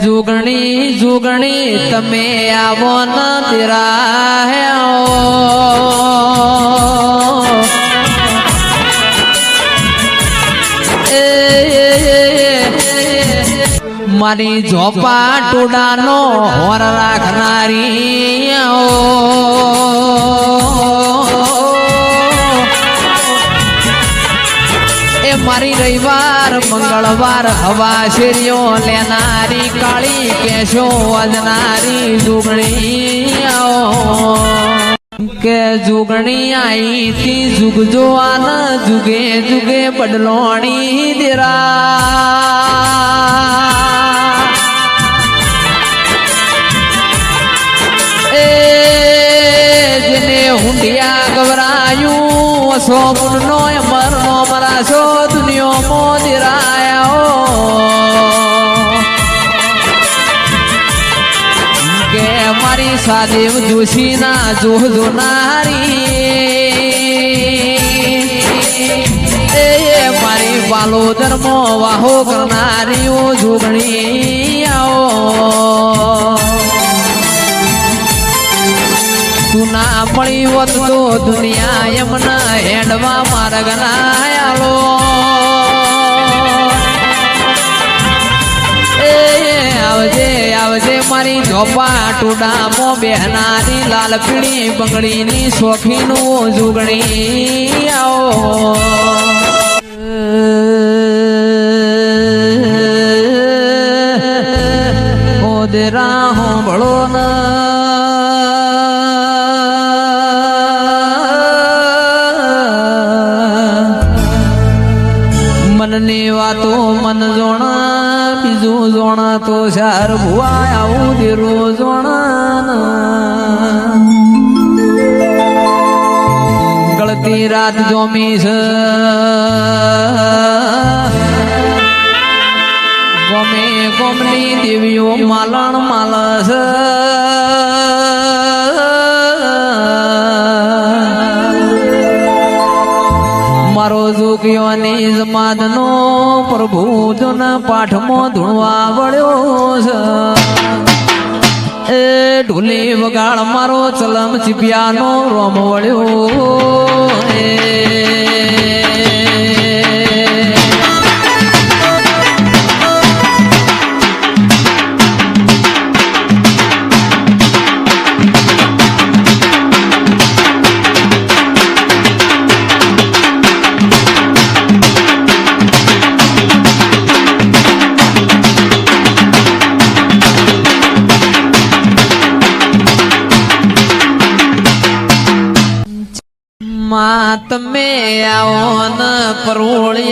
जुगणी जुगणी तमे आवो न तेरा है मारी झोपा टूडानो होर राखनारी मारी रविवार मंगलवार हवा शेरियो लेनारी काली केशो वजनारी जुगणी के जुगणी आई थी जुग जोआन जुगे जुगे बदलोणी देरा जेने हुंडिया घबरायू असो मुन्नो मरनो मराशो दुनियो मोदिराया के मारी सादेव जोशी ना जो नारी मारी बालो धर्मो वाहो करनारी ओ जुगणी आओ तू ना मળી હોત તો દુનિયા એમના હેડવા માર્ગ ના આલો આવજે આવજે મારી ઝોપા ટુડામો બેહનારી લાલ પીળી બંગડીની શોખીનું જુગણી આવો ઓદેરા હોંભળો ના मननी वातो मन जोणा बीजू जोणा तो शार भुआ आऊ दिरो जोणा गलती रात जोमीस गोमे गोमनी देवियो मालण मालस मारो जुगियोनी जमादनो प्रभु जन पाठमो धुणवा वळ्यो ए ढोली वगाड़ मारो चलम चिपियानो रोम वळ्यो मात में आओ न परोलिया